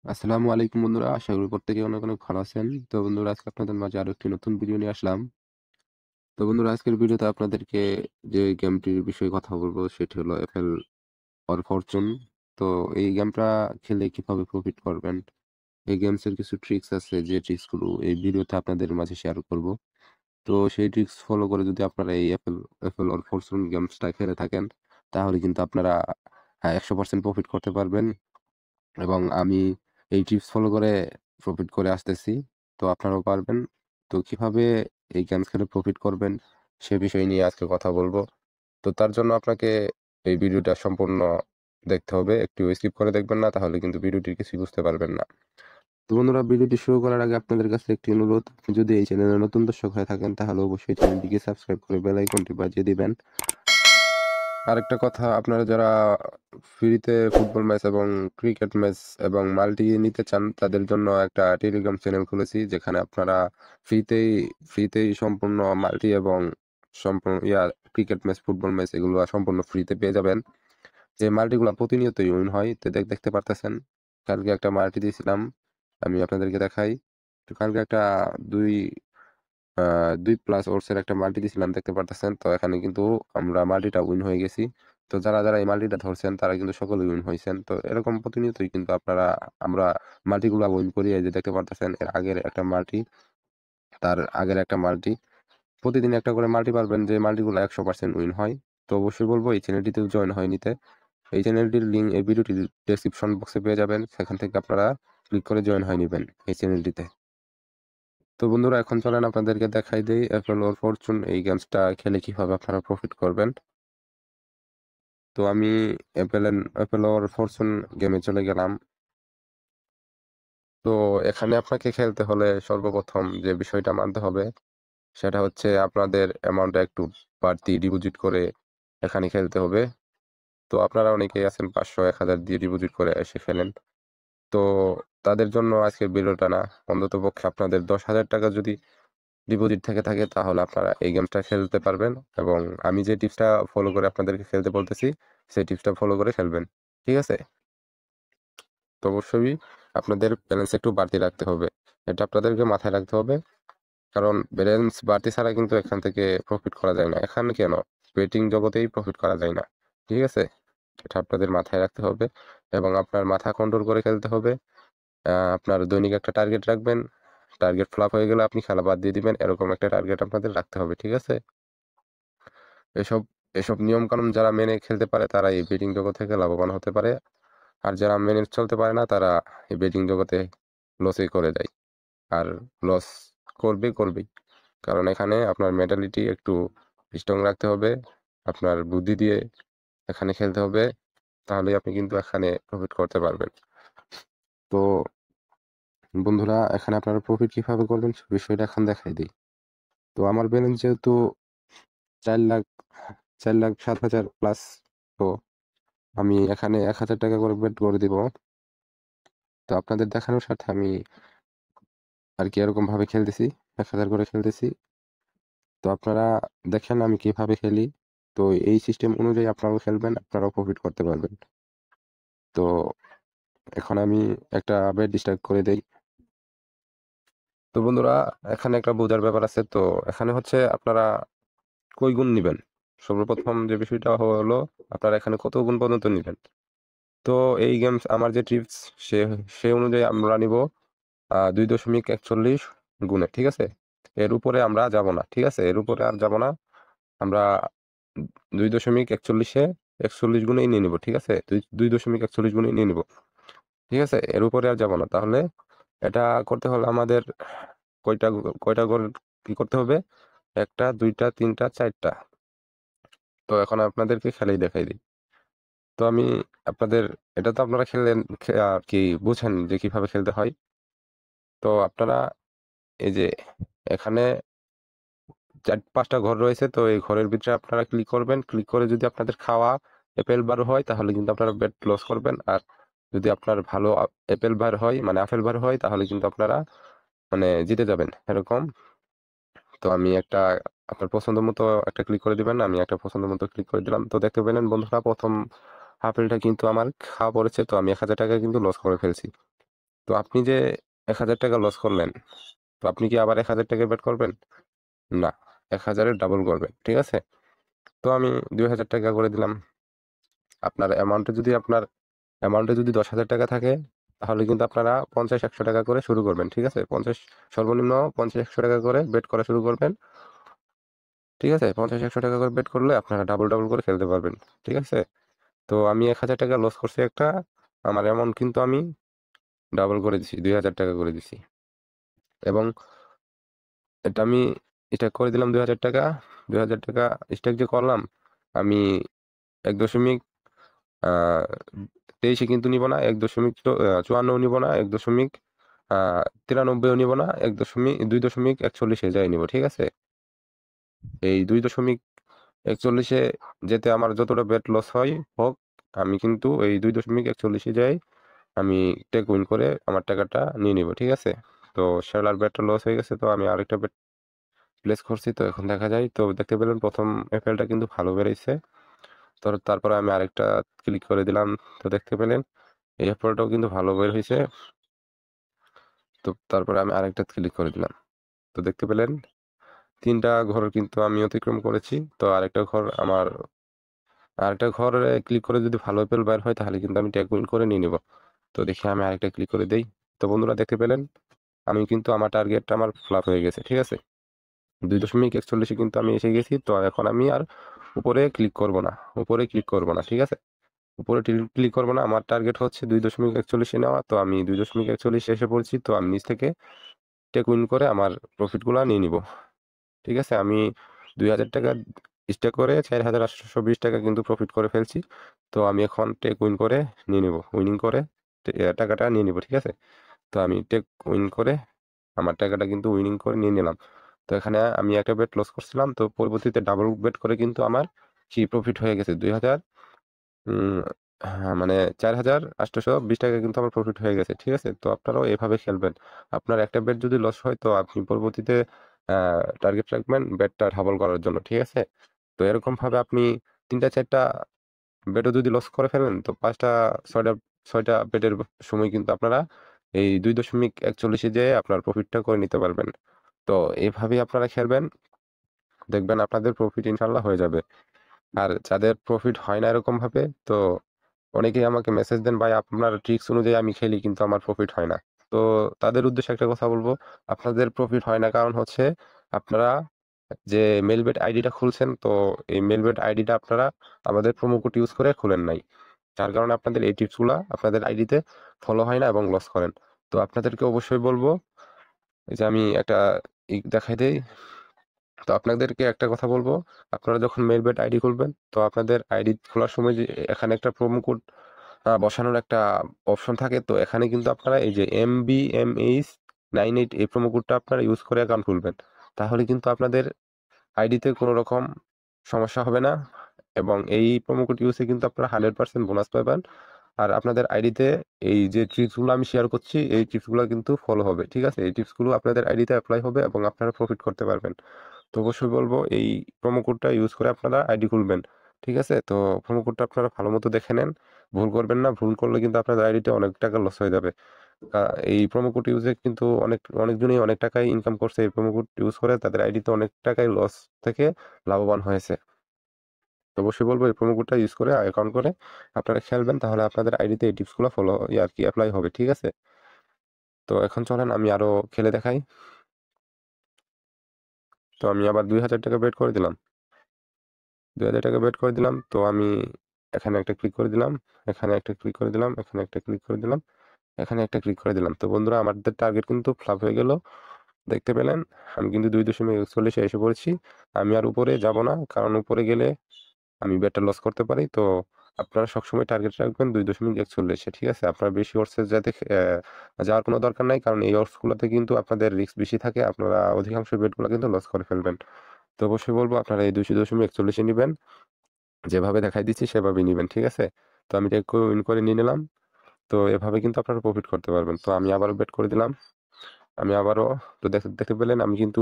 আসসালামু আলাইকুম বন্ধুরা। আশা করি প্রত্যেকে অনেক, অনেক ভালো আছেন। তো বন্ধুরা আজকে আপনাদের মাঝে আরো একটি নতুন ভিডিও নিয়ে আসলাম। তো বন্ধুরা আজকের ভিডিওতে আপনাদেরকে যে গেমটির বিষয়ে কথা বলবো সেটি হলো এফএল অর ফরচুন। তো এই গেমটা খেলে কিভাবে প্রফিট করবেন, এই গেমস এর কিছু ট্রিক্স আছে যে ট্রিক্স গুলো এই ভিডিওতে আপনাদের মাঝে শেয়ার করব। তো সেই ট্রিক্স ফলো করে যদি আপনারা এই এফএল অর ফরচুন গেমসটা খেলে থাকেন তাহলে কিন্তু আপনারা 100% প্রফিট করতে পারবেন। এবং আমি এই টিপস ফলো করে প্রফিট করে আসতেছি। তো আপনারাও পারবেন। তো কিভাবে এই গেমস খেলে প্রফিট করবেন সে বিষয় নিয়ে আজকে কথা বলবো। তো তার জন্য আপনাকে এই ভিডিওটা সম্পূর্ণ দেখতে হবে। একটু স্কিপ করে দেখবেন না, তাহলে কিন্তু ভিডিওটির কিছুই বুঝতে পারবেন না। তো বন্ধুরা ভিডিওটি শুরু করার আগে আপনাদের কাছে একটি অনুরোধ, আপনি যদি এই চ্যানেলে নতুন দর্শক হয়ে থাকেন তাহলে অবশ্যই চ্যানেলটিকে সাবস্ক্রাইব করে বেল আইকনটি বাজিয়ে দিবেন। আরেকটা কথা, আপনারা যারা ফ্রিতে ফুটবল ম্যাচ এবং ক্রিকেট ম্যাচ এবং মাল্টি নিতে চান তাদের জন্য একটা টেলিগ্রাম চ্যানেল খুলেছি, যেখানে আপনারা ফ্রিতেই ফ্রিতেই সম্পূর্ণ মাল্টি এবং সম্পূর্ণ ক্রিকেট ম্যাচ ফুটবল ম্যাচ এগুলো সম্পূর্ণ ফ্রিতে পেয়ে যাবেন। যে মাল্টিগুলা প্রতিনিয়তই উইন হয়, তো দেখতে পারতেছেন। কালকে একটা মাল্টি দিয়েছিলাম, আমি আপনাদেরকে দেখাই। তো কালকে একটা দুই ২ প্লাস ওরসের একটা মাল্টি দিছিলাম, দেখতে পারতেছেন। তো এখানে কিন্তু আমরা মাল্টিটা উইন হয়ে গেছি। তো যারা এই মাল্টিটা ধরছেন তারা কিন্তু সকলেই উইন হইছেন। তো এরকম প্রতিনিয়তই কিন্তু আমরা মাল্টিগুলা উইন করি। এই যে দেখতে পারতেছেন, এর আগের একটা মাল্টি, তার আগের একটা মাল্টি। প্রতিদিন একটা করে মাল্টি পারবেন যে মাল্টিগুলো 100% উইন হয়। তো অবশ্যই বলব এই চ্যানেলটিতেও জয়েন হয়ে নিতে। এই চ্যানেলটির লিঙ্ক এই ভিডিওটির ডেসক্রিপশন বক্সে পেয়ে যাবেন। সেখান থেকে আপনারা ক্লিক করে জয়েন হয়ে নিবেন এই চ্যানেলটিতে। তো বন্ধুরা এখন চলেন আপনাদেরকে দেখাই দেই অ্যাপেল ওর ফরচুন এই গেমসটা খেলে কিভাবে আপনারা প্রফিট করবেন। তো আমি অ্যাপেল ওর ফরচুন গেমে চলে গেলাম। তো এখানে আপনাকে খেলতে হলে সর্বপ্রথম যে বিষয়টা মানতে হবে সেটা হচ্ছে আপনাদের অ্যামাউন্টটা একটু বাড়তি ডিপোজিট করে এখানে খেলতে হবে। তো আপনারা অনেকেই আছেন 500 1000 দিয়ে ডিপোজিট করে এসে খেলেন। তো তাদের জন্য আজকের ভিডিওটা না, অন্ততপক্ষে আপনাদের 10,000 টাকা যদি ডিপোজিট থেকে থাকে তাহলে আপনারা এই গেমসটা খেলতে পারবেন। এবং আমি যে টিপসটা ফলো করে আপনাদেরকে খেলতে বলতেছি সেই টিপসটা ফলো করে খেলবেন, ঠিক আছে? তো অবশ্যই আপনাদের ব্যালেন্স একটু বাড়তি রাখতে হবে, এটা আপনাদেরকে মাথায় রাখতে হবে। কারণ ব্যালেন্স বাড়তি ছাড়া কিন্তু এখান থেকে প্রফিট করা যায় না। এখানে কেন, বেটিং জগতেই প্রফিট করা যায় না, ঠিক আছে? এটা আপনাদের মাথায় রাখতে হবে এবং আপনার মাথা কন্ট্রোল করে খেলতে হবে। আপনার দৈনিক একটা টার্গেট রাখবেন। টার্গেট ফ্লপ হয়ে গেলে আপনি খেলা বাদ দিয়ে দিবেন, এরকম একটা টার্গেট আপনাদের রাখতে হবে, ঠিক আছে? এসব এসব নিয়ম কানুন যারা মেনে খেলতে পারে তারা এই বেটিং জগৎ থেকে লাভবান হতে পারে। আর যারা মেনে চলতে পারে না তারা এই বেটিং জগতে লসই করে যায়। আর লস করবেই। কারণ এখানে আপনার মেন্টালিটি একটু স্ট্রং রাখতে হবে। আপনার বুদ্ধি দিয়ে এখানে খেলতে হবে। তাহলেই আপনি কিন্তু এখানে প্রফিট করতে পারবেন। তো বন্ধুরা এখানে আপনারা প্রফিট কিভাবে করবেন সে বিষয়টা এখন দেখাই দিই। তো আমার ব্যালেন্স যেহেতু 4,00,000 4,07,000 প্লাস, তো আমি এখানে 1,000 টাকা করে বেট করে দিব। তো আপনাদের দেখানোর সাথে আমি আর কি এরকম ভাবে খেলতেছি, 1,000 করে খেলতেছি। তো আপনারা দেখেন আমি কিভাবে খেলি। তো এই সিস্টেম অনুযায়ী আপনারাও খেলবেন, আপনারাও প্রফিট করতে পারবেন। তো এখন আমি একটা বেট স্টার্ট করে দেই। তো বন্ধুরা এখানে একটা বোঝার ব্যাপার আছে। তো এখানে হচ্ছে আপনারা কয় গুণ নিবেন। সর্বপ্রথম যে বিষয়টা হলো আপনারা এখানে কত গুণ পর্যন্ত নিবেন। তো এই গেমস আমার যে টিপস সে সে অনুযায়ী আমরা নিব 2.41 গুণে, ঠিক আছে? এর উপরে আমরা যাব না, ঠিক আছে? এর উপরে আর যাব না। আমরা 2.41 41 গুণেই নিয়ে নিব, ঠিক আছে? 2.41 গুণেই নিয়ে নিব, ঠিক আছে? এর উপরে আর যাব না। তাহলে এটা করতে হলে আমাদের কয়টা কয়টা করে কি করতে হবে? একটা, দুইটা, তিনটা, চারটা। তো এখন আপনাদেরকে খেলাই দেখাই দিই। তো আমি আপনাদের, এটা তো আপনারা খেললেন, আর কি বুঝেন যে কিভাবে খেলতে হয়। তো আপনারা এই যে এখানে 4-5টা ঘর রয়েছে। তো এই ঘরের ভিতরে আপনারা ক্লিক করবেন। ক্লিক করে যদি আপনাদের খাওয়া আপেল বার হয় তাহলে কিন্তু আপনারা বেট লস করবেন। আর যদি আপনার ভালো আপেল বার হয়, মানে আপেল বার হয়, তাহলে কিন্তু আপনারা মানে জিতে যাবেন এরকম। তো আমি একটা, আপনার পছন্দ মতো একটা ক্লিক করে দিবেন। আমি একটা পছন্দ মতো ক্লিক করে দিলাম। তো দেখতে পেলেন বন্ধুরা, প্রথম আপেলটা কিন্তু আমার খাওয়া পড়েছে। তো আমি 1,000 টাকা কিন্তু লস করে ফেলছি। তো আপনি যে 1000 টাকা লস করলেন, তো আপনি কি আবার 1000 টাকা বেট করবেন? না, 1000-এর ডাবল করবেন, ঠিক আছে? তো আমি 2000 টাকা করে দিলাম। আপনার অ্যামাউন্টে যদি 10,000 টাকা থাকে, তাহলে কিন্তু আপনারা 50-100 টাকা করে শুরু করবেন, ঠিক আছে? সর্বনিম্ন 50-100 টাকা করে বেট করা শুরু করবেন, ঠিক আছে? 50-100 টাকা করে বেট করলে আপনারা ডাবল ডাবল করে খেলতে পারবেন, ঠিক আছে? তো আমি 1000 টাকা লস করছি একটা, আমার অ্যামাউন্ট কিন্তু আমি ডাবল করে দিছি, 2000 টাকা করে দিছি। এবং এটা আমি স্টেক করে দিলাম 2000 টাকা। 2000 টাকা স্টেক যে করলাম, আমি 1.23 কিন্তু নিব না, 1.54 নিব না, 1.93 নিব না, 2.41 যাই নিব, ঠিক আছে? এই 2.41 যেতে আমার যতটা বেট লস হয় হোক, আমি কিন্তু এই 2.41 যাই আমি টেক উইন করে আমার টাকাটা নিয়ে নিব, ঠিক আছে? তো শেয়ার বেটটা লস হয়ে গেছে, তো আমি আরেকটা বেট প্লেস করছি। তো এখন দেখা যায়, তো দেখতে পেলেন প্রথম এফএলটা কিন্তু ভালো বেড়েছে। তো তারপরে আমি আরেকটা ক্লিক করে দিলাম, তো দেখতে পেলেন এই এফএলটাও কিন্তু ভালো বের হয়েছে। তো তারপরে আমি আরেকটা ক্লিক করে দিলাম, তো দেখতে পেলেন 3টা ঘর কিন্তু আমি অতিক্রম করেছি। তো আরেকটা ঘরে ক্লিক করে যদি ভালো এপেল বের হয়, তাহলে কিন্তু আমি ট্যাগ উইন করে নিয়ে নিব। তো দেখি আমি আরেকটা ক্লিক করে দেই। তো বন্ধুরা দেখতে পেলেন আমি কিন্তু আমার টার্গেটটা আমার ফ্লাপ হয়ে গেছে, ঠিক আছে? 2.41 কিন্তু আমি এসে গেছি। তো এখন আমি আর উপরে ক্লিক করব না, ঠিক আছে? উপরে ক্লিক করব না, আমার টার্গেট হচ্ছে 2.41 নেওয়া। তো আমি 2.41 এসে পড়ছি। তো আমি নিচ থেকে টেক উইন করে আমার প্রফিটগুলো নিয়ে নিব, ঠিক আছে? আমি 2000 টাকা স্টেক করে 4820 টাকা কিন্তু প্রফিট করে ফেলছি। তো আমি এখন টেক উইন করে নিয়ে নিব, উইনিং করে টাকাটা নিয়ে নিব, ঠিক আছে? তো আমি টেক উইন করে আমার টাকাটা কিন্তু উইনিং করে নিয়ে নিলাম। তো এখানে আমি একটা বেট লস করছিলাম, তো পরবর্তীতে ডাবল বেট করে কিন্তু আমার কি প্রফিট হয়ে গেছে 2000, হ্যাঁ, মানে 4820 টাকা কিন্তু আমার প্রফিট হয়ে গেছে, ঠিক আছে? তো আপনারাও এভাবে খেলবেন। আপনার একটা বেট যদি লস হয়, তো আপনি পরবর্তীতে টার্গেট রাখবেন বেটটা ডাবল করার জন্য, ঠিক আছে? তো এরকম ভাবে আপনি 3টা 4টা বেটও যদি লস করে ফেলেন, তো 5টা 6টা বেটের সময় কিন্তু আপনারা এই 2.41 যেয়ে আপনার প্রফিটটা করে নিতে পারবেন। তো এইভাবেই আপনারা খেলবেন, দেখবেন আপনাদের প্রফিট ইনশাল্লাহ হয়ে যাবে। আর যাদের প্রফিট হয় না এরকম ভাবে, তো অনেকেই আমাকে মেসেজ দেন, ভাই আপনার ট্রিক্স অনুযায়ী আমি খেলি কিন্তু আমার প্রফিট হয় না। তো তাদের উদ্দেশ্যে একটা কথা বলবো, আপনাদের প্রফিট হয় না কারণ হচ্ছে আপনারা যে মেলবেট আইডিটা খুলছেন, তো এই মেলবেট আইডিটা আপনারা আমাদের প্রোমো কোড ইউজ করে খুলেন নাই, যার কারণে আপনাদের এই টিপসগুলা আপনাদের আইডিতে ফলো হয় না এবং লস করেন। তো আপনাদেরকে অবশ্যই বলবো, এই যে আমি একটা দেখাই দেই। তো আপনাদেরকে একটা কথা বলবো, আপনারা যখন মেলবেট আইডি খুলবেন, তো আপনাদের আইডি খোলার সময় যে এখানে একটা প্রোমো কোড বসানোর একটা অপশন থাকে। তো এখানে কিন্তু আপনারা এই যে MBMH98 এই প্রোমো কোডটা আপনারা ইউজ করে অ্যাকাউন্ট খুলবেন, তাহলে কিন্তু আপনাদের আইডিতে কোনো রকম সমস্যা হবে না। এবং এই প্রোমো কোড ইউজে কিন্তু আপনারা 100% বোনাস পাবেন। আর আপনাদের আইডিতে এই যে টিপসগুলো আমি শেয়ার করছি, এই টিপসগুলো কিন্তু ফলো হবে, ঠিক আছে? এই টিপসগুলো আপনাদের আইডিতে অ্যাপ্লাই হবে এবং আপনারা প্রফিট করতে পারবেন। তো অবশ্যই বলবো এই প্রোমো কোডটা ইউজ করে আপনারা আইডি খুলবেন, ঠিক আছে? তো প্রোমো কোডটা আপনারা ভালো মতো দেখে নেন, ভুল করবেন না। ভুল করলে কিন্তু আপনাদের আইডিতে অনেক টাকা লস হয়ে যাবে। এই প্রোমো কোড ইউজে কিন্তু অনেকজনই অনেক টাকাই ইনকাম করছে, এই প্রোমো কোড ইউজ করে তাদের আইডিতে অনেক টাকাই লস থেকে লাভবান হয়েছে। তো অবশ্যই বলবো এই প্রোমো কোডটা ইউজ করে অ্যাকাউন্ট করে আপনারা খেলবেন, তাহলে আপনাদের আইডিতে এই টিপসগুলো ফলো আর কি অ্যাপ্লাই হবে, ঠিক আছে? তো এখন চলেন আমি আরো খেলে দেখাই। তো আমি আবার 2000 টাকা বেট করে দিলাম, 2000 টাকা বেট করে দিলাম। তো আমি এখানে একটা ক্লিক করে দিলাম, এখানে একটা ক্লিক করে দিলাম, এখানে একটা ক্লিক করে দিলাম, এখানে একটা ক্লিক করে দিলাম। তো বন্ধুরা আমাদের টার্গেট কিন্তু ফ্লপ হয়ে গেল, দেখতে পেলেন আমি কিন্তু 2.41 এসে পড়েছি। আমি আর উপরে যাব না, কারণ উপরে গেলে আমি বেটটা লস করতে পারি। তো আপনারা সবসময় টার্গেট রাখবেন 2.41, ঠিক আছে? আপনার বেশি ওর্সে যাওয়ার কোনো দরকার নাই, কারণ এই ওর্সগুলোতে কিন্তু আপনাদের রিস্ক বেশি থাকে, আপনারা অধিকাংশ বেটগুলো কিন্তু লস করে ফেলবেন। তো অবশ্যই বলবো আপনারা এই 2.41 নিবেন, যেভাবে দেখাই দিচ্ছি সেভাবেই নিবেন, ঠিক আছে? তো আমি টেক উইন করে নিয়ে নিলাম। তো এভাবে কিন্তু আপনারা প্রফিট করতে পারবেন। তো আমি আবারও বেট করে দিলাম, আমি আবারও, তো দেখতে পেলেন আমি কিন্তু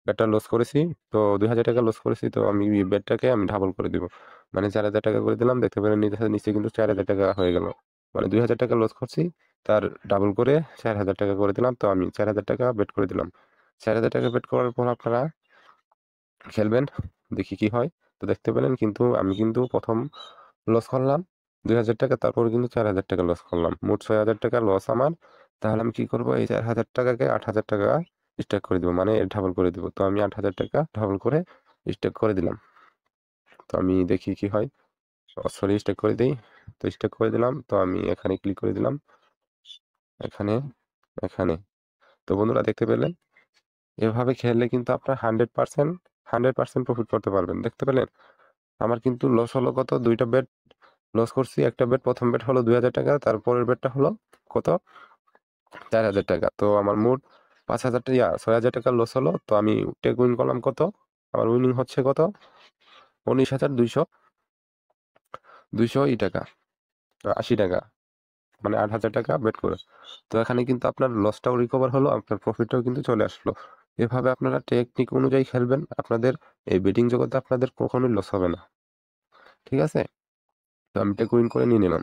বেটটা লস করেছি। তো 2000 টাকা লস করেছি, তো আমি বেটটাকে আমি ডাবল করে দিব, মানে 4000 টাকা করে দিলাম। দেখতে পেলেন নিচে নিচে কিন্তু 4000 টাকা হয়ে গেল, মানে 2000 টাকা লস করছি, তার ডাবল করে 4000 টাকা করে দিলাম। তো আমি 4000 টাকা বেট করে দিলাম। 4000 টাকা বেট করার পর আপনারা খেলবেন, দেখি কি হয়। তো দেখতে পেলেন কিন্তু আমি কিন্তু প্রথম লস করলাম 2000 টাকা, তারপর কিন্তু 4000 টাকা লস করলাম, মোট 6000 টাকা লস আমার। তাহলে আমি কি করব, এই 4000 টাকাকে 8000 টাকা স্টেক করে দিব, মানে ডাবল করে দিব। তো আমি 8000 টাকা ডাবল করে স্টেক করে দিলাম। তো আমি দেখি কি হয়, সরি স্টেক করে দিই। তো স্টেক করে দিলাম, তো আমি এখানে ক্লিক করে দিলাম, এখানে এখানে। তো বন্ধুরা দেখতে পেলেন, এভাবে খেললে কিন্তু আপনার 100% প্রফিট করতে পারবেন। দেখতে পেলেন আমার কিন্তু লস হলো কত, দুইটা বেট লস করছি। একটা বেট, প্রথম বেট হলো 2000 টাকা, তারপরের বেটটা হলো কত, 4000 টাকা। তো আমার মোট 5000 টাকা 6000 টাকা লস হলো। তো আমি টেক উইন করলাম কত, আমার উইনিং হচ্ছে কত, 19,200 টাকা, 80 টাকা, মানে 8000 টাকা বেট করে। তো এখানে কিন্তু আপনার লসটাও রিকভার হলো, আপনার প্রফিটটাও কিন্তু চলে আসলো। এভাবে আপনারা টেকনিক অনুযায়ী খেলবেন, আপনাদের এই বেটিং জগতে আপনাদের কখনোই লস হবে না। ঠিক আছে, তো আমি টেক উইন করে নিয়ে নিলাম।